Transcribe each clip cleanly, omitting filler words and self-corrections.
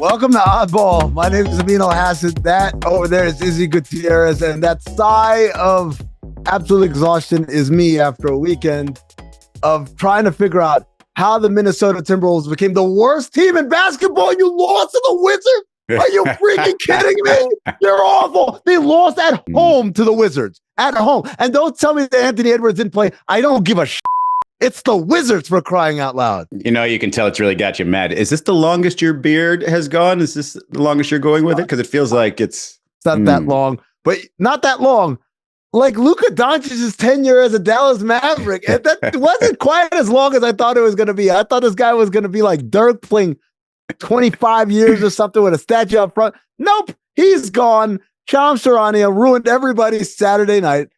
Welcome to Oddball. My name is Amin Hassan. That over there is Izzy Gutierrez, and that sigh of absolute exhaustion is me after a weekend of trying to figure out how the Minnesota Timberwolves became the worst team in basketball. You lost to the Wizards? Are you freaking kidding me? They're awful. They lost at home to the Wizards. At home. And don't tell me that Anthony Edwards didn't play. I don't give a shit. It's the Wizards, for crying out loud. You know, you can tell it's really got you mad. Is this the longest your beard has gone? Is this the longest you're going with it? Because it feels like it's not that long, but not that long. Like Luka Doncic's tenure as a Dallas Maverick, and that wasn't quite as long as I thought it was going to be. I thought this guy was going to be like Dirk playing 25 years or something with a statue up front. Nope, he's gone. Shams Charania ruined everybody's Saturday night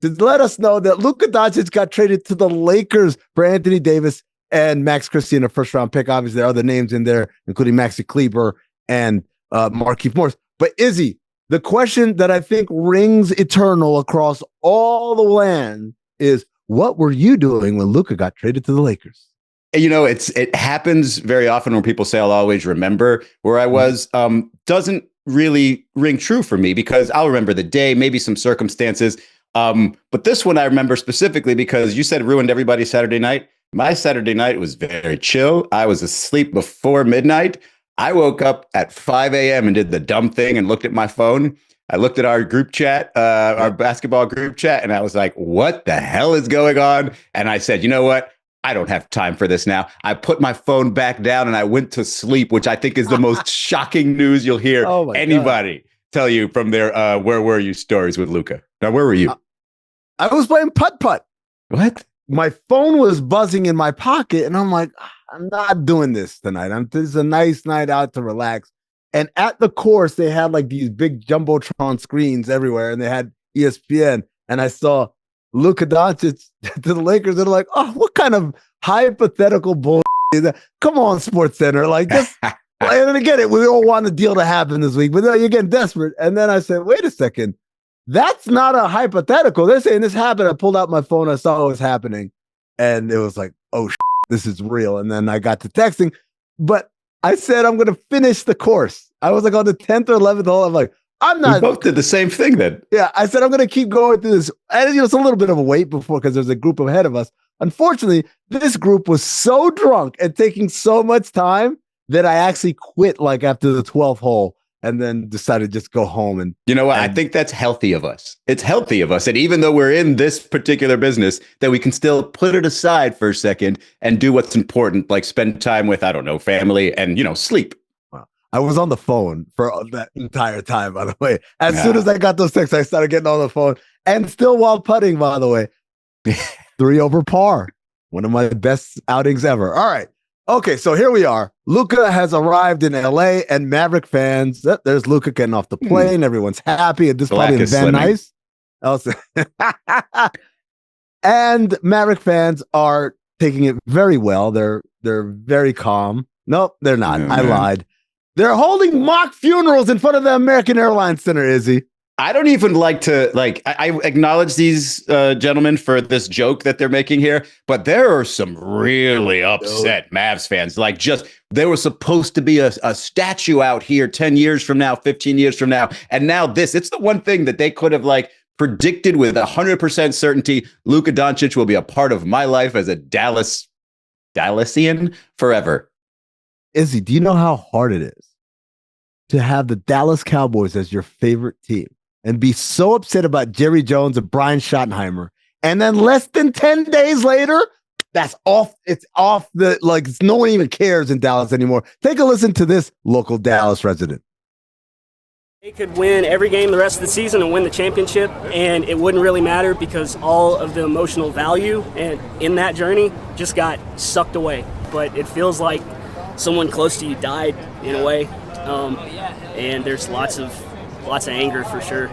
to let us know that Luka Doncic got traded to the Lakers for Anthony Davis and Max Christie in a first-round pick. Obviously, there are other names in there, including Maxi Kleber and Markieff Morris. But Izzy, the question that I think rings eternal across all the land is, what were you doing when Luka got traded to the Lakers? You know, it happens very often when people say I'll always remember where I was. Doesn't really ring true for me because I'll remember the day, maybe some circumstances. But this one I remember specifically because you said it ruined everybody's Saturday night. My Saturday night was very chill. I was asleep before midnight. I woke up at 5 a.m. and did the dumb thing and looked at my phone. I looked at our group chat, our basketball group chat, and I was like, what the hell is going on? And I said, you know what? I don't have time for this now. I put my phone back down and I went to sleep, which I think is the most shocking news you'll hear anybody tell you from their where were you stories with Luka. Now, where were you? I was playing putt-putt. What? My phone was buzzing in my pocket, and I'm like, I'm not doing this tonight. This is a nice night out to relax. And at the course, they had like these big Jumbotron screens everywhere, and they had ESPN. And I saw Luka Doncic to the Lakers. They're like, oh, what kind of hypothetical bullshit is that? Come on, Sports Center. Like, just, and again, we all want the deal to happen this week, but you're getting desperate. And then I said, wait a second. That's not a hypothetical. They're saying this happened. I pulled out my phone. I saw what was happening. And it was like, oh, this is real. And then I got to texting. But I said, I'm going to finish the course. I was like on the 10th or 11th hole. I'm like, I'm not. We both did the same thing then. Yeah. I said, I'm going to keep going through this. And it's a little bit of a wait before because there's a group ahead of us. Unfortunately, this group was so drunk and taking so much time that I actually quit like after the 12th hole. And then decided to just go home. And you know what? I think that's healthy of us. It's healthy of us. And even though we're in this particular business, that we can still put it aside for a second and do what's important, like spend time with, I don't know, family and, sleep. Wow. I was on the phone for that entire time, by the way. As soon as I got those texts, I started getting on the phone and still while putting, by the way. 3 over par. One of my best outings ever. All right. Okay, so here we are. Luka has arrived in LA, and Maverick fans. There's Luka getting off the plane. Everyone's happy. At this point in Van Nuys. And Maverick fans are taking it very well. They're very calm. Nope, they're not. I lied. They're holding mock funerals in front of the American Airlines Center, Izzy. I don't even like to I acknowledge these gentlemen for this joke that they're making here, but there are some really upset Mavs fans. Like there was supposed to be a statue out here 10 years from now, 15 years from now. And now it's the one thing that they could have predicted with 100% certainty. Luka Doncic will be a part of my life as a Dallasian forever. Izzy, do you know how hard it is to have the Dallas Cowboys as your favorite team and be so upset about Jerry Jones and Brian Schottenheimer, and then less than 10 days later, that's off. It's off no one even cares in Dallas anymore. Take a listen to this local Dallas resident. They could win every game the rest of the season and win the championship, and it wouldn't really matter because all of the emotional value and in that journey just got sucked away. But it feels like someone close to you died in a way, and there's lots of anger for sure.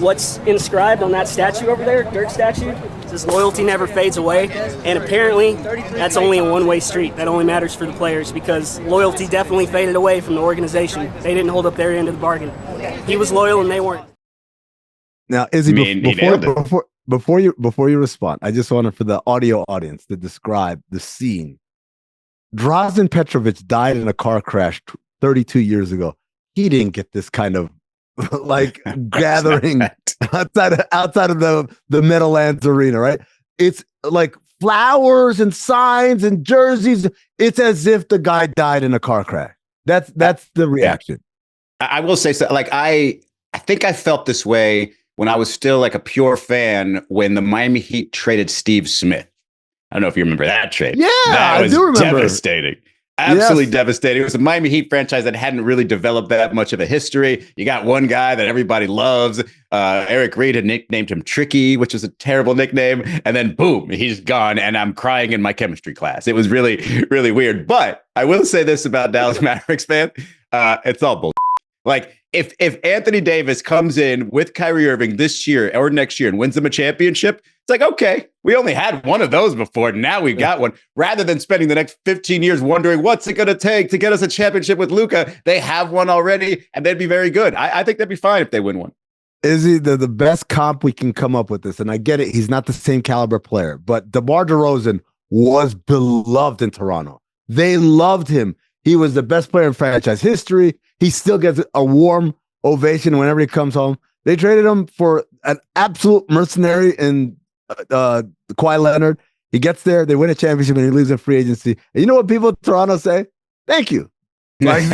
What's inscribed on that statue over there, Dirk statue, it says loyalty never fades away, and apparently that's only a one-way street. That only matters for the players because loyalty definitely faded away from the organization. They didn't hold up their end of the bargain. He was loyal and they weren't. Now, Izzy, before you respond, I just wanted for the audio audience to describe the scene. Drazen Petrovic died in a car crash 32 years ago, he didn't get this kind of like gathering outside of the Meadowlands Arena, right? It's like flowers and signs and jerseys. It's as if the guy died in a car crash. That's the reaction. I will say so. Like I think I felt this way when I was still like a pure fan when the Miami Heat traded Steve Smith. I don't know if you remember that trade. Yeah, that was I do remember. Devastating. Absolutely devastating. It was a Miami Heat franchise that hadn't really developed that much of a history. You got one guy that everybody loves. Eric Reed had nicknamed him Tricky, which is a terrible nickname. And then boom, he's gone. And I'm crying in my chemistry class. It was really, really weird. But I will say this about Dallas Mavericks fan. It's all bullshit. Like if Anthony Davis comes in with Kyrie Irving this year or next year and wins them a championship, it's like, okay, we only had one of those before. Now we got one. Rather than spending the next 15 years wondering what's it going to take to get us a championship with Luka, they have one already, and they'd be very good. I think they'd be fine if they win one. Izzy, the best comp we can come up with this, and I get it, he's not the same caliber player, but DeMar DeRozan was beloved in Toronto. They loved him. He was the best player in franchise history. He still gets a warm ovation whenever he comes home. They traded him for an absolute mercenary in Kawhi Leonard. He gets there, they win a championship, and he leaves in free agency. And you know what people in Toronto say? Thank you. Like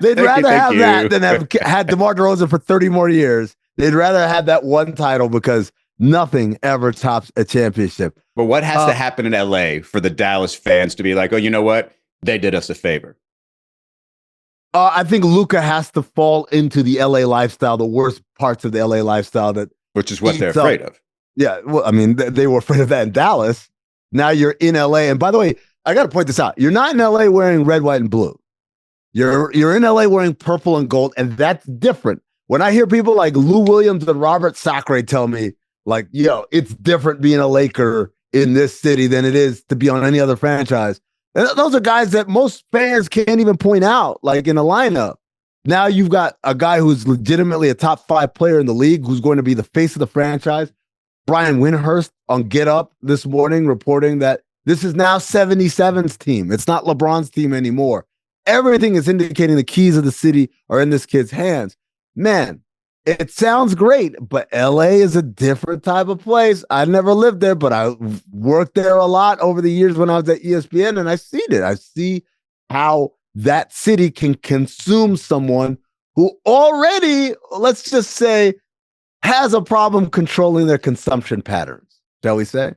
they'd rather have that than have had DeMar DeRozan for 30 more years. They'd rather have that one title because nothing ever tops a championship. But what has to happen in LA for the Dallas fans to be like, oh, you know what? They did us a favor. I think Luka has to fall into the LA lifestyle, the worst parts of the LA lifestyle, which is what they're afraid of. Yeah, well, I mean, they were afraid of that in Dallas. Now you're in LA, and by the way, I got to point this out: you're not in LA wearing red, white, and blue. You're in LA wearing purple and gold, and that's different. When I hear people like Lou Williams and Robert Sacre tell me, like, yo, it's different being a Laker in this city than it is to be on any other franchise. And those are guys that most fans can't even point out, like in a lineup. Now you've got a guy who's legitimately a top 5 player in the league, who's going to be the face of the franchise. Brian Windhorst on Get Up this morning reporting that this is now 77's team. It's not LeBron's team anymore. Everything is indicating the keys of the city are in this kid's hands. Man, it sounds great, but LA is a different type of place. I never lived there, but I worked there a lot over the years when I was at ESPN, and I see it. I see how that city can consume someone who already, let's just say, has a problem controlling their consumption patterns, shall we say?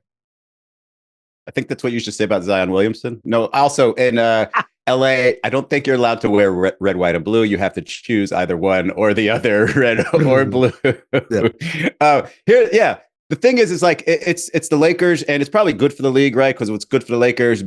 I think that's what you should say about Zion Williamson. No, also in LA, I don't think you're allowed to wear red, white, and blue. You have to choose either one or the other, red or blue. The thing is like it's the Lakers, and it's probably good for the league, right? Because what's good for the Lakers,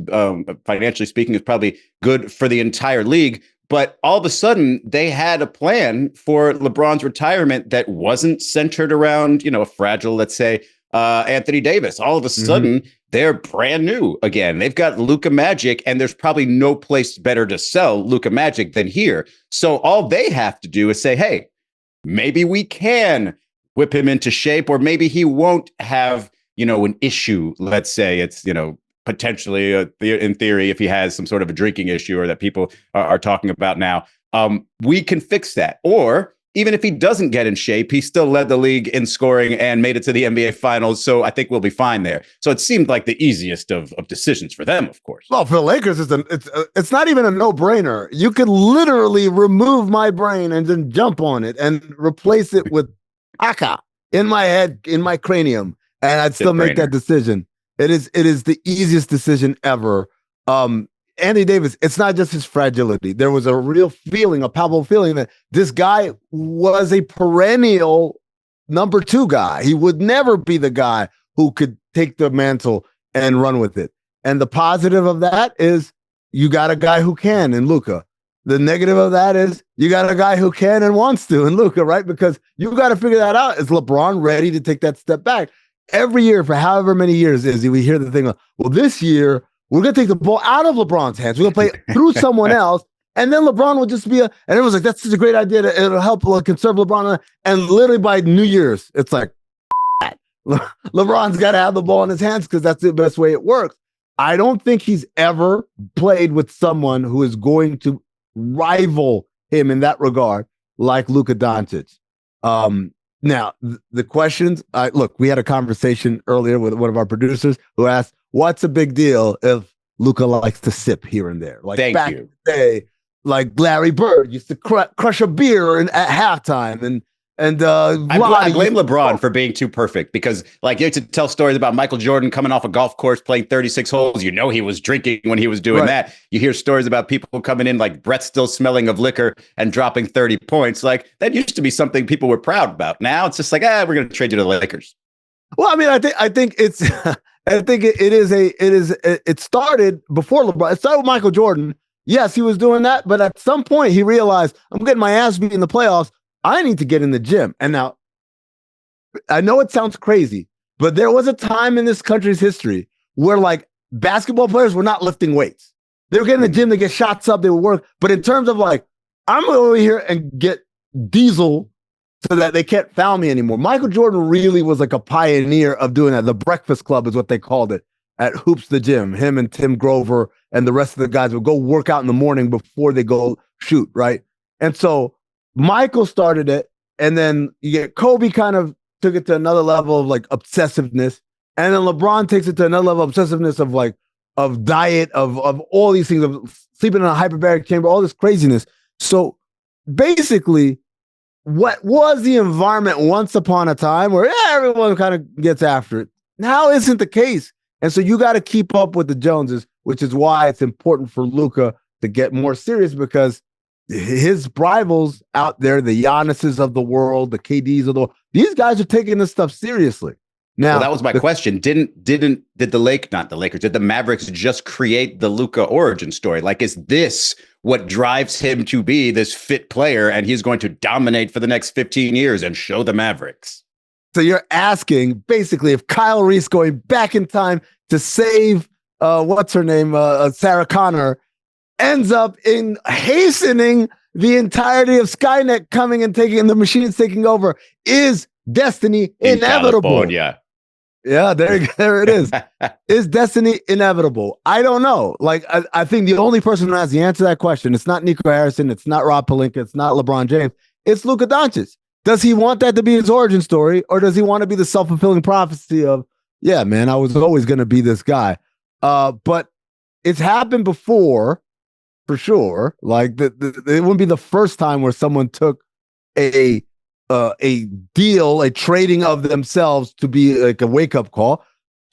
financially speaking, is probably good for the entire league. But all of a sudden, they had a plan for LeBron's retirement that wasn't centered around, a fragile, let's say, Anthony Davis. All of a sudden, they're brand new again. They've got Luka Magic, and there's probably no place better to sell Luka Magic than here. So all they have to do is say, hey, maybe we can whip him into shape, or maybe he won't have, an issue. Let's say it's, potentially in theory, if he has some sort of a drinking issue or that people are talking about now, we can fix that. Or even if he doesn't get in shape, he still led the league in scoring and made it to the NBA Finals. So I think we'll be fine there. So it seemed like the easiest of decisions for them, of course. Well, for the Lakers, it's not even a no-brainer. You could literally remove my brain and then jump on it and replace it with Aka in my head, in my cranium, and I'd still make that decision. It is the easiest decision ever. Anthony Davis, it's not just his fragility. There was a real feeling, a palpable feeling that this guy was a perennial number 2 guy. He would never be the guy who could take the mantle and run with it. And the positive of that is you got a guy who can in Luka. The negative of that is you got a guy who can and wants to in Luka, right? Because you got to figure that out. Is LeBron ready to take that step back? Every year for however many years we hear the thing of, well, this year, we're going to take the ball out of LeBron's hands. We're going to play through someone else. And then LeBron will just be and everyone's like, that's such a great idea. It'll help conserve LeBron. And literally by New Year's, it's like, LeBron's got to have the ball in his hands because that's the best way it works. I don't think he's ever played with someone who is going to rival him in that regard, like Luka Doncic. Now, the questions, look, we had a conversation earlier with one of our producers who asked, what's a big deal if Luka likes to sip here and there? Like back in the day, like Larry Bird used to crush a beer at halftime, and I blame LeBron for being too perfect, because like you have to tell stories about Michael Jordan coming off a golf course playing 36 holes. You know he was drinking when he was doing that. You hear stories about people coming in like breath still smelling of liquor and dropping 30 points. Like that used to be something people were proud about. Now it's just like, we're going to trade you to the Lakers. Well, I mean, I think it's it started before LeBron. It started with Michael Jordan. Yes, he was doing that, but at some point he realized, I'm getting my ass beat in the playoffs. I need to get in the gym. And now, I know it sounds crazy, but there was a time in this country's history where like basketball players were not lifting weights. They were getting in the gym to get shots up, they would work. But in terms of like, I'm going to go over here and get diesel so that they can't foul me anymore. Michael Jordan really was like a pioneer of doing that. The Breakfast Club is what they called it at Hoops the Gym. Him and Tim Grover and the rest of the guys would go work out in the morning before they go shoot, right? And so Michael started it, and then you get Kobe kind of took it to another level of like obsessiveness, and then LeBron takes it to another level of obsessiveness of like of diet, of all these things, of sleeping in a hyperbaric chamber, all this craziness. So basically, what was the environment once upon a time where everyone kind of gets after it now isn't the case, and so you got to keep up with the Joneses, which is why it's important for Luka to get more serious, because his rivals out there, the Giannis's of the world, the KDs of the world, these guys are taking this stuff seriously. Now, that was my question. Did the Mavericks just create the Luka origin story? Like, is this what drives him to be this fit player, and he's going to dominate for the next 15 years and show the Mavericks? So you're asking basically if Kyle Reese going back in time to save what's her name, Sarah Connor, ends up in hastening the entirety of Skynet coming and taking the machines taking over. Is destiny inevitable? Yeah, there it is. Is destiny inevitable? I don't know. Like, I think the only person who has the answer to that question, it's not Nico Harrison, it's not Rob Pelinka, it's not LeBron James, it's Luka Doncic. Does he want that to be his origin story, or does he want to be the self-fulfilling prophecy of, yeah, man, I was always going to be this guy? But it's happened before, for sure. Like, it wouldn't be the first time where someone took a deal, a trading of themselves to be like a wake-up call.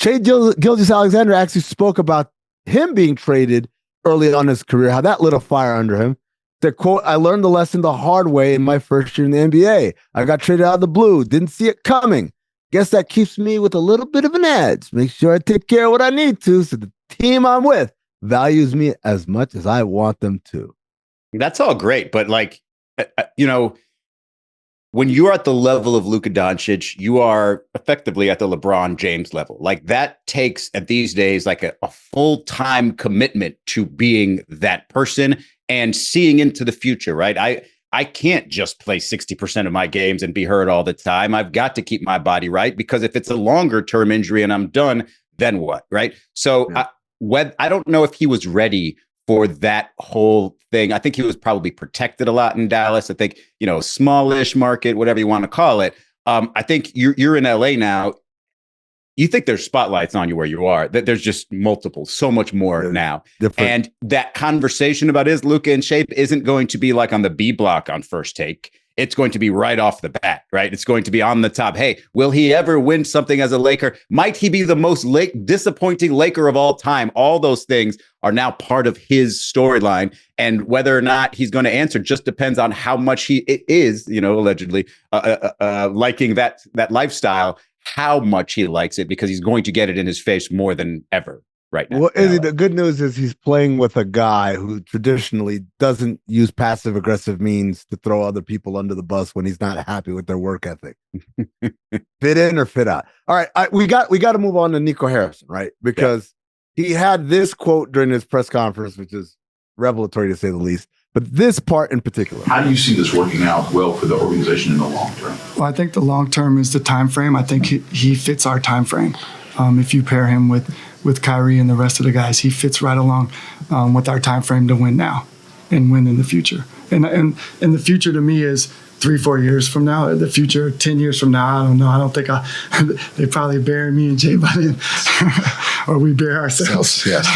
Shai Gilgeous-Alexander actually spoke about him being traded early on in his career, how that lit a fire under him. The quote, I learned the lesson the hard way in my first year in the NBA. I got traded out of the blue, didn't see it coming. Guess that keeps me with a little bit of an edge. Make sure I take care of what I need to so the team I'm with values me as much as I want them to. That's all great, but like, when you're at the level of Luka Doncic, you are effectively at the LeBron James level. Like, that takes, at these days, like a full-time commitment to being that person and seeing into the future, right? I can't just play 60% of my games and be hurt all the time. I've got to keep my body right, because if it's a longer-term injury and I'm done, then what, right? So yeah. I don't know if he was ready for that whole thing. I think he was probably protected a lot in Dallas. I think, smallish market, whatever you want to call it. I think you're in LA now. You think there's spotlights on you where you are, that there's just multiple, so much more now. Different. And that conversation about is Luka in shape isn't going to be like on the B block on First Take. It's going to be right off the bat, right? It's going to be on the top. Hey, will he ever win something as a Laker? Might he be the most disappointing Laker of all time? All those things are now part of his storyline. And whether or not he's going to answer just depends on how much he is, allegedly liking that lifestyle, how much he likes it, because he's going to get it in his face more than ever right now. Well, Izzy, the good news is he's playing with a guy who traditionally doesn't use passive aggressive means to throw other people under the bus when he's not happy with their work ethic. Fit in or fit out. All right, we got to move on to Nico Harrison, right? Because he had this quote during his press conference, which is revelatory to say the least. But this part in particular. How do you see this working out well for the organization in the long term? Well, I think the long term is the time frame. I think he fits our time frame. If you pair him with Kyrie and the rest of the guys, he fits right along with our time frame to win now. and win in the future. And the future to me is 3-4 years from now. The future 10 years from now, I don't know. I don't think they probably bury me and Jay by then, or we bury ourselves. Yes.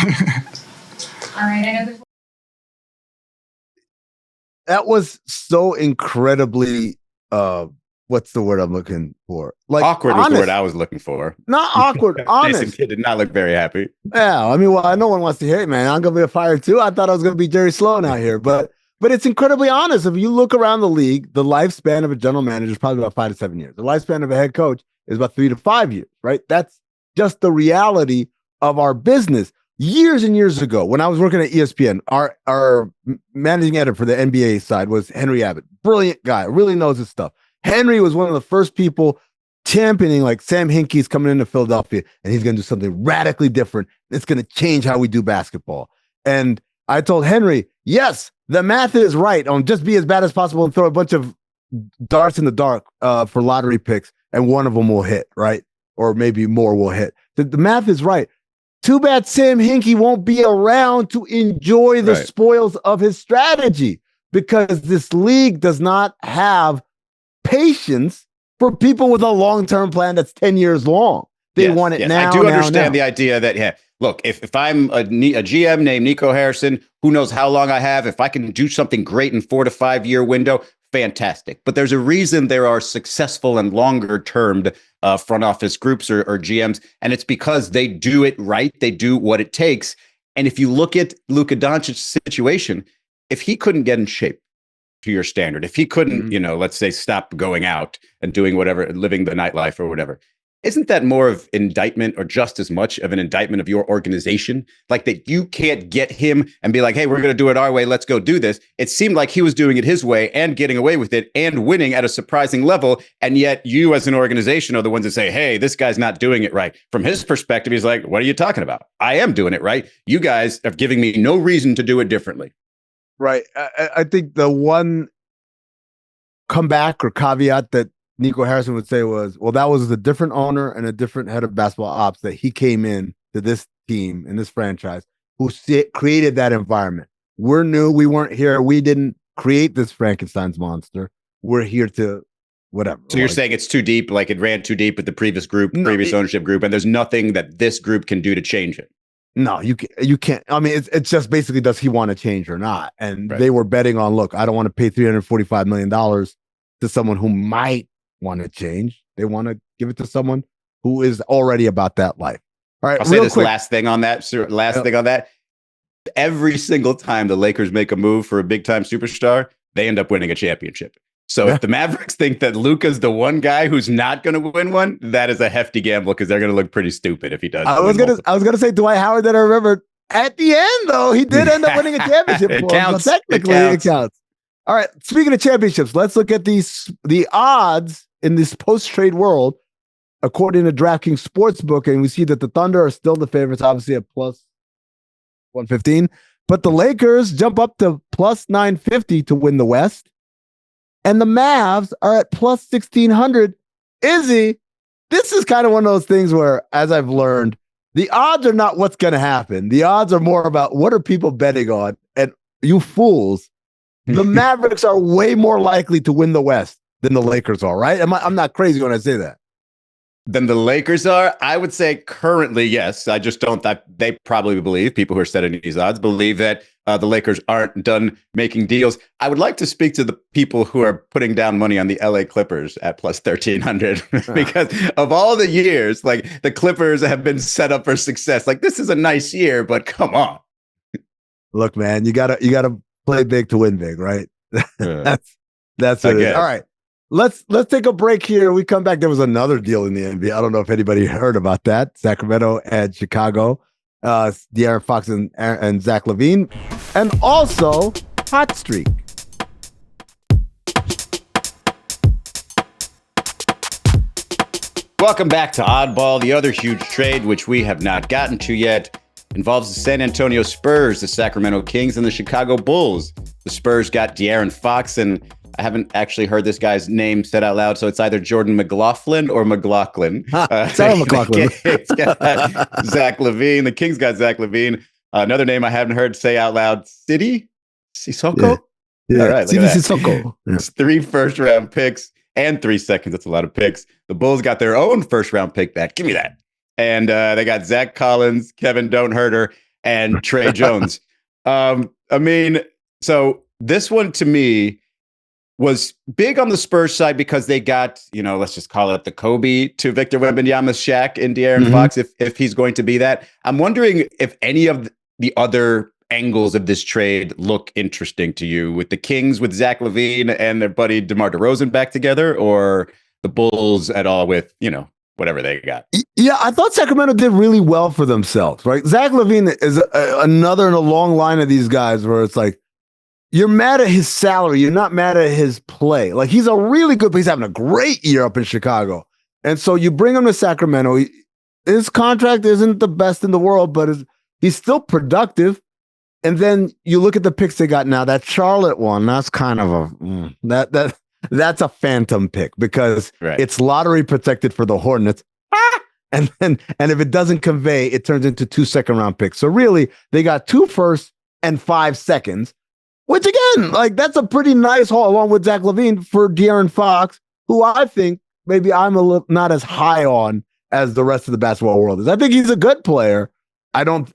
All right, I know there's. That was so incredibly what's the word I'm looking for? Like awkward honest. was the word I was looking for. Not awkward, honest. Jason Kidd did not look very happy. Yeah, I mean, well, no one wants to hear it, man. I'm gonna be fired too. I thought I was gonna be Jerry Sloan out here, but it's incredibly honest. If you look around the league, the lifespan of a general manager is probably about 5 to 7 years. The lifespan of a head coach is about 3 to 5 years, right? That's just the reality of our business. Years and years ago, when I was working at ESPN, our managing editor for the NBA side was Henry Abbott. Brilliant guy, really knows his stuff. Henry was one of the first people championing like Sam Hinkie's coming into Philadelphia, and he's going to do something radically different. It's going to change how we do basketball. And I told Henry, yes, the math is right. Just be as bad as possible and throw a bunch of darts in the dark for lottery picks, and one of them will hit, right? Or maybe more will hit. The math is right. Too bad Sam Hinkie won't be around to enjoy the spoils of his strategy, because this league does not have patience for people with a long-term plan that's 10 years long. They want it now. I do understand now. the idea that, look, if I'm a GM named Nico Harrison, who knows how long I have, if I can do something great in 4 to 5 year window, fantastic. But there's a reason there are successful and longer termed front office groups or GMs, and it's because they do it right. They do what it takes. And if you look at Luka Doncic's situation, if he couldn't get in shape to your standard, if he couldn't, let's say, stop going out and doing whatever, living the nightlife or whatever, isn't that more of indictment, or just as much of an indictment of your organization? Like that you can't get him and be like, hey, we're going to do it our way. Let's go do this. It seemed like he was doing it his way and getting away with it and winning at a surprising level. And yet you as an organization are the ones that say, hey, this guy's not doing it right. From his perspective, he's like, what are you talking about? I am doing it right. You guys are giving me no reason to do it differently. Right. I think the one comeback or caveat that Nico Harrison would say was, well, that was a different owner and a different head of basketball ops that he came in to this team in this franchise who created that environment. We're new. We weren't here. We didn't create this Frankenstein's monster. We're here to whatever. So you're saying it's too deep, like it ran too deep with the previous group, previous ownership group, and there's nothing that this group can do to change it. No, you can't. I mean, it's just basically, does he want to change or not? And they were betting on, look, I don't want to pay $345 million to someone who might want to change. They want to give it to someone who is already about that life. All right, I'll say this last thing on that. Every single time the Lakers make a move for a big time superstar, they end up winning a championship. So if the Mavericks think that Luka's the one guy who's not going to win one, that is a hefty gamble, because they're going to look pretty stupid if he does. I was gonna say Dwight Howard, that I remember at the end though, he did end up winning a championship. It counts. So technically, it counts. All right. Speaking of championships, let's look at the odds in this post-trade world, according to DraftKings Sportsbook, and we see that the Thunder are still the favorites, obviously at plus 115, but the Lakers jump up to plus 950 to win the West, and the Mavs are at plus 1600. Izzy, this is kind of one of those things where, as I've learned, the odds are not what's going to happen. The odds are more about what are people betting on, and you fools, the Mavericks are way more likely to win the West than the Lakers are, right? I'm not crazy when I say that. Than the Lakers are? I would say currently, yes. I just don't. They probably believe, people who are setting these odds believe that the Lakers aren't done making deals. I would like to speak to the people who are putting down money on the LA Clippers at plus 1300 because of all the years, like the Clippers have been set up for success. Like, this is a nice year, but come on. Look, man, you gotta play big to win big, right? That's what it is. All right. Let's take a break here. We come back. There was another deal in the NBA. I don't know if anybody heard about that. Sacramento and Chicago, De'Aaron Fox and Zach LaVine, and also Hot Streak. Welcome back to Oddball. The other huge trade, which we have not gotten to yet, involves the San Antonio Spurs, the Sacramento Kings, and the Chicago Bulls. The Spurs got De'Aaron Fox, and I haven't actually heard this guy's name said out loud, so it's either Jordan McLaughlin or McLaughlin. McLaughlin. It's got Zach LaVine. The Kings got Zach LaVine. Another name I haven't heard say out loud, City Sissoko? Yeah. All right, look at that. Sissoko. Yeah. It's 3 first-round picks and 3 seconds. That's a lot of picks. The Bulls got their own first-round pick back. Give me that. And they got Zach Collins, Kevin Don't Hurt Her, and Trey Jones. I mean, so this one to me was big on the Spurs side because they got, let's just call it the Kobe to Victor Wembanyama's Shaq in De'Aaron Fox, if he's going to be that. I'm wondering if any of the other angles of this trade look interesting to you, with the Kings with Zach LaVine and their buddy DeMar DeRozan back together, or the Bulls at all with, whatever they got. Yeah, I thought Sacramento did really well for themselves, right? Zach LaVine is another in a long line of these guys where it's like, you're mad at his salary. You're not mad at his play. Like, he's a really good, he's having a great year up in Chicago. And so you bring him to Sacramento. His contract isn't the best in the world, but he's still productive. And then you look at the picks they got now. That Charlotte one, that's kind of that's a phantom pick because it's lottery protected for the Hornets. And if it doesn't convey, it turns into 2 second-round picks. So really, they got 2 firsts and 5 seconds. Which again, like, that's a pretty nice haul along with Zach LaVine for De'Aaron Fox, who I think maybe I'm not as high on as the rest of the basketball world is. I think he's a good player. I don't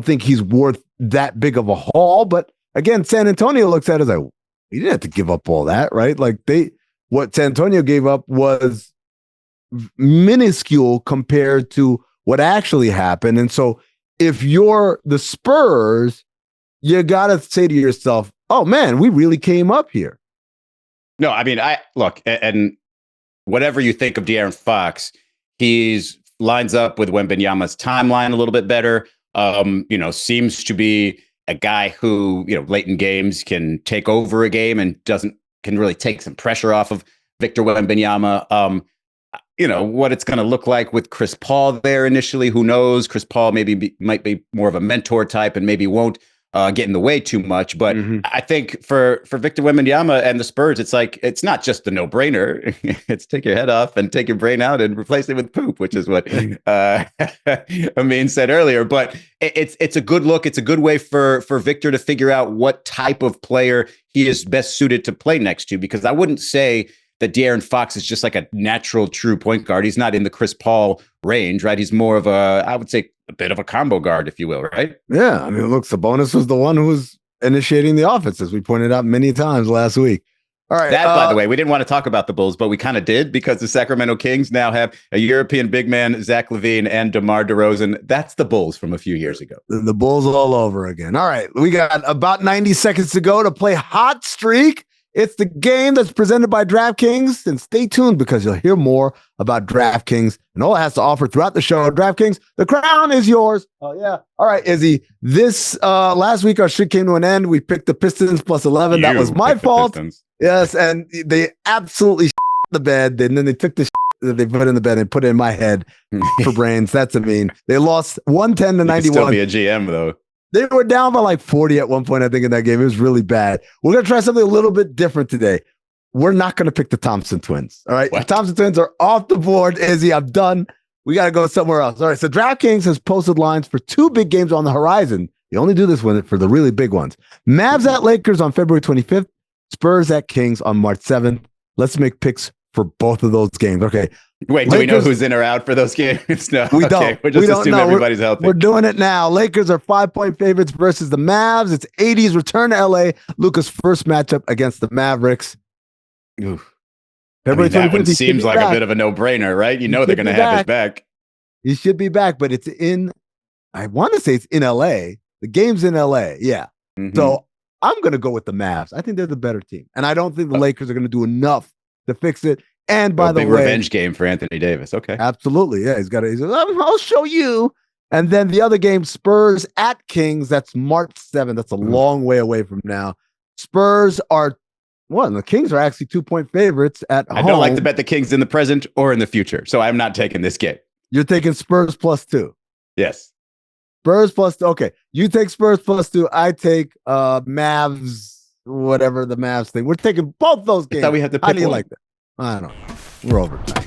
think he's worth that big of a haul. But again, San Antonio looks at it as like, he didn't have to give up all that, right? Like, what San Antonio gave up was minuscule compared to what actually happened. And so if you're the Spurs, you got to say to yourself, oh man, we really came up here. No, I mean, look, and whatever you think of De'Aaron Fox, he's lines up with Wembanyama's timeline a little bit better. Seems to be a guy who, late in games can take over a game and can really take some pressure off of Victor Wembanyama. What it's going to look like with Chris Paul there initially, who knows? Chris Paul might be more of a mentor type and maybe won't get in the way too much. But I think for Victor Wembanyama and the Spurs, it's like, it's not just the no-brainer. It's take your head off and take your brain out and replace it with poop, which is what Amin said earlier. But it's a good look. It's a good way for Victor to figure out what type of player he is best suited to play next to, because I wouldn't say that De'Aaron Fox is just like a natural true point guard. He's not in the Chris Paul range, right? He's more of I would say, a bit of a combo guard, if you will, right? Yeah. I mean, look, Sabonis was the one who was initiating the offense, as we pointed out many times last week. All right. That, by the way, we didn't want to talk about the Bulls, but we kind of did, because the Sacramento Kings now have a European big man, Zach LaVine, and DeMar DeRozan. That's the Bulls from a few years ago. The Bulls all over again. All right. We got about 90 seconds to go to play Hot Streak. It's the game that's presented by DraftKings, and stay tuned because you'll hear more about DraftKings and all it has to offer throughout the show. DraftKings, the crown is yours. Oh, yeah. All right, Izzy. This last week, our streak came to an end. We picked the Pistons plus 11. That was my fault. Yes, and they absolutely the bed, and then they took the that they put in the bed and put it in my head for brains. That's They lost 110 to 91. Still be a GM, though. They were down by like 40 at one point, I think, in that game. It was really bad. We're going to try something a little bit different today. We're not going to pick the Thompson twins. All right. What? The Thompson twins are off the board. Izzy, I'm done. We got to go somewhere else. All right. So DraftKings has posted lines for 2 big games on the horizon. You only do this for the really big ones. Mavs at Lakers on February 25th. Spurs at Kings on March 7th. Let's make picks for both of those games. Okay. Wait, do we know who's in or out for those games? No, we don't. We're just assuming everybody's healthy. We're doing it now. Lakers are 5-point favorites versus the Mavs. It's 80's return to LA. Luka's first matchup against the Mavericks. Oof. February 25th. That one seems like a bit of a no-brainer, right? You know they're going to have his back. He should be back, but it's I want to say it's in LA. The game's in LA. Yeah. Mm-hmm. So I'm going to go with the Mavs. I think they're the better team. And I don't think the Lakers are going to do enough to fix it. And by the way, revenge game for Anthony Davis. Okay. Absolutely. Yeah. I'll show you. And then the other game, Spurs at Kings. That's March 7th. That's a long way away from now. Spurs are the Kings are actually 2-point favorites at home. I don't like to bet the Kings in the present or in the future. So I'm not taking this game. You're taking Spurs +2. Yes. Spurs +2. Okay. You take Spurs +2. I take Mavs, whatever the Mavs thing. We're taking both those games. I thought we had to pick How do you one. like that? I don't know. We're over time.